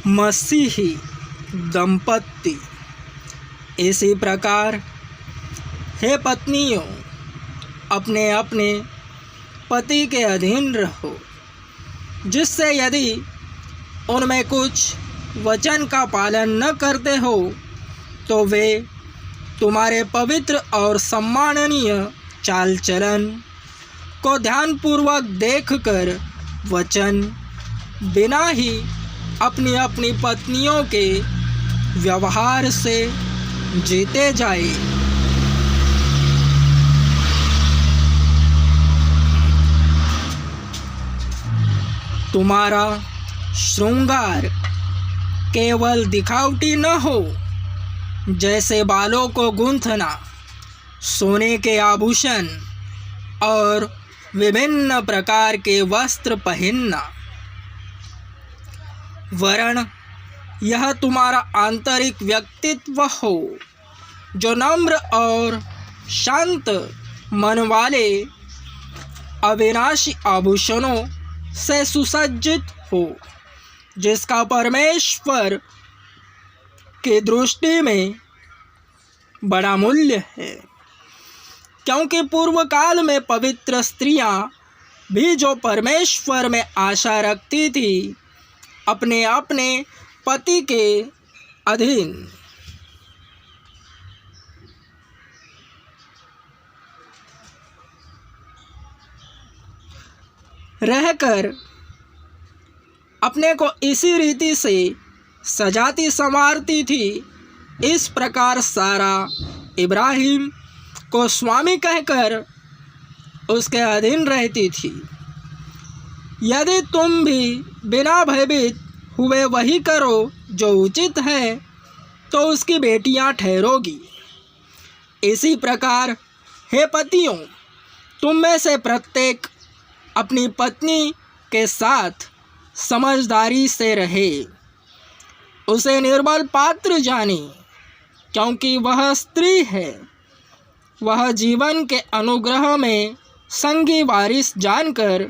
मसीही दंपति। इसी प्रकार हे पत्नियों, अपने अपने पति के अधीन रहो, जिससे यदि उनमें कुछ वचन का पालन न करते हो तो वे तुम्हारे पवित्र और सम्माननीय चाल चलन को ध्यानपूर्वक देखकर वचन बिना ही अपनी अपनी पत्नियों के व्यवहार से जीते जाए। तुम्हारा श्रृंगार केवल दिखावटी न हो, जैसे बालों को गूंथना, सोने के आभूषण और विभिन्न प्रकार के वस्त्र पहनना, वरन यह तुम्हारा आंतरिक व्यक्तित्व हो, जो नम्र और शांत मन वाले अविनाशी आभूषणों से सुसज्जित हो, जिसका परमेश्वर की दृष्टि में बड़ा मूल्य है। क्योंकि पूर्व काल में पवित्र स्त्रियां भी जो परमेश्वर में आशा रखती थी, अपने अपने पति के अधीन रहकर अपने को इसी रीति से सजाती संवारती थी। इस प्रकार सारा इब्राहिम को स्वामी कहकर उसके अधीन रहती थी। यदि तुम भी बिना भयभीत हुए वही करो जो उचित है, तो उसकी बेटियां ठहरोगी। इसी प्रकार हे पतियों, तुम में से प्रत्येक अपनी पत्नी के साथ समझदारी से रहे, उसे निर्बल पात्र जाने, क्योंकि वह स्त्री है। वह जीवन के अनुग्रह में संगी वारिस जानकर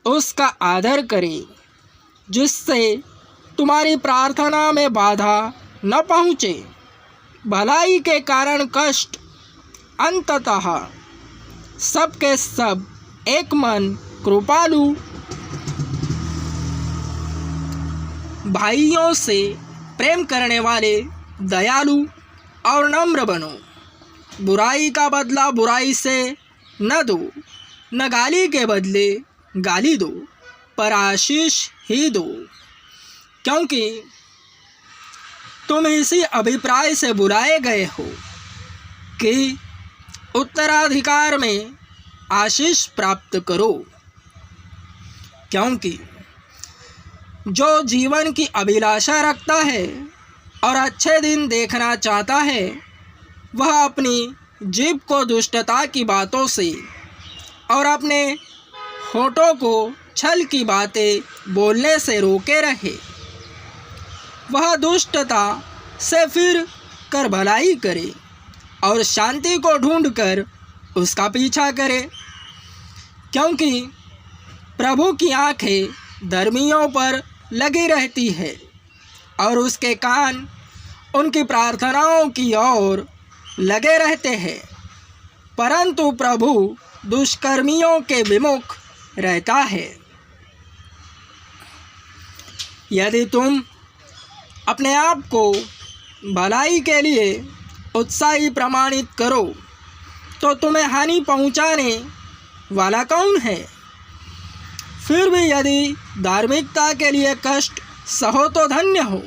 उसका आदर करे, जिससे तुम्हारी प्रार्थना में बाधा न पहुँचे। भलाई के कारण कष्ट अंततः सबके सब एक मन कृपालु भाइयों से प्रेम करने वाले, दयालु और नम्र बनो। बुराई का बदला बुराई से न दो, न गाली के बदले गाली दो, पर आशीष ही दो, क्योंकि तुम इसी अभिप्राय से बुलाए गए हो कि उत्तराधिकार में आशीष प्राप्त करो। क्योंकि जो जीवन की अभिलाषा रखता है और अच्छे दिन देखना चाहता है, वह अपनी जीभ को दुष्टता की बातों से और अपने होठों को छल की बातें बोलने से रोके रहे। वह दुष्टता से फिर कर भलाई करे और शांति को ढूंढकर उसका पीछा करे, क्योंकि प्रभु की आंखें धर्मियों पर लगी रहती है और उसके कान उनकी प्रार्थनाओं की ओर लगे रहते हैं। परंतु प्रभु दुष्कर्मियों के विमुख रहता है। यदि तुम अपने आप को भलाई के लिए उत्साही प्रमाणित करो, तो तुम्हें हानि पहुंचाने वाला कौन है? फिर भी यदि धार्मिकता के लिए कष्ट सहो तो धन्य हो।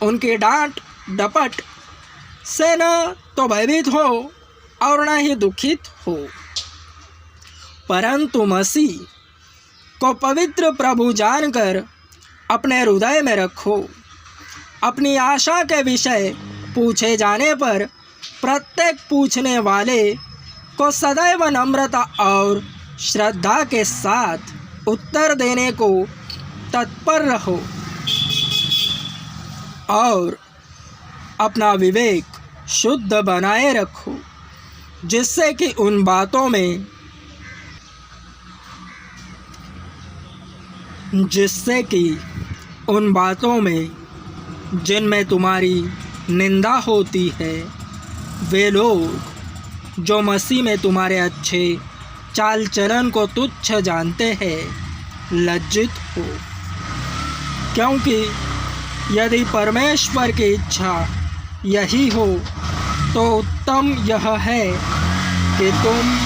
उनकी डांट डपट से न तो भयभीत हो और न ही दुखित हो, परंतु मसीह को पवित्र प्रभु जानकर अपने हृदय में रखो। अपनी आशा के विषय पूछे जाने पर प्रत्येक पूछने वाले को सदैव नम्रता और श्रद्धा के साथ उत्तर देने को तत्पर रहो और अपना विवेक शुद्ध बनाए रखो, जिससे कि उन बातों में उन बातों में जिनमें तुम्हारी निंदा होती है, वे लोग जो मसीह में तुम्हारे अच्छे चाल चलन को तुच्छ जानते हैं, लज्जित हो, क्योंकि यदि परमेश्वर की इच्छा यही हो तो उत्तम यह है कि तुम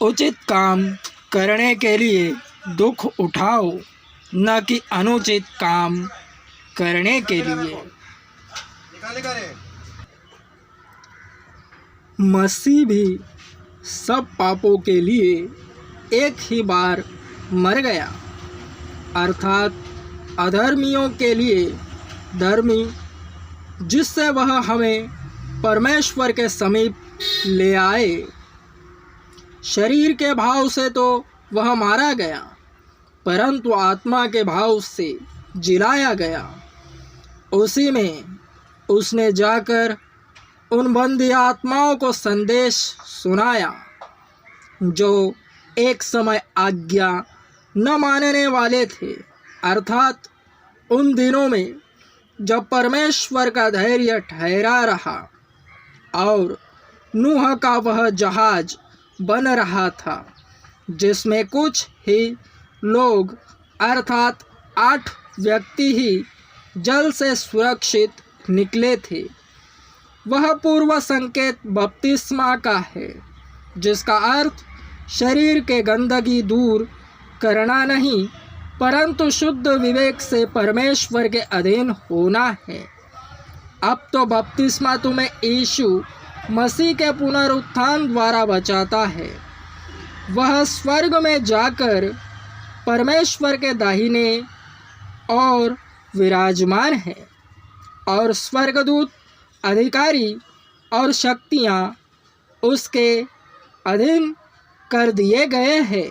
उचित काम करने के लिए दुख उठाओ, न कि अनुचित काम करने के लिए। मसीह भी सब पापों के लिए एक ही बार मर गया, अर्थात अधर्मियों के लिए धर्मी, जिससे वह हमें परमेश्वर के समीप ले आए। शरीर के भाव से तो वह मारा गया, परंतु आत्मा के भाव से जिलाया गया। उसी में उसने जाकर उन बंदी आत्माओं को संदेश सुनाया जो एक समय आज्ञा न मानने वाले थे, अर्थात उन दिनों में जब परमेश्वर का धैर्य ठहरा रहा और नूह का वह जहाज बन रहा था, जिसमें कुछ ही लोग अर्थात 8 व्यक्ति ही जल से सुरक्षित निकले थे। वह पूर्व संकेत बपतिस्मा का है, जिसका अर्थ शरीर के गंदगी दूर करना नहीं, परंतु शुद्ध विवेक से परमेश्वर के अधीन होना है। अब तो बपतिस्मा तुम्हें यीशु मसीह के पुनरुत्थान द्वारा बचाता है। वह स्वर्ग में जाकर परमेश्वर के दाहिने और विराजमान है, और स्वर्गदूत, अधिकारी और शक्तियाँ उसके अधीन कर दिए गए हैं।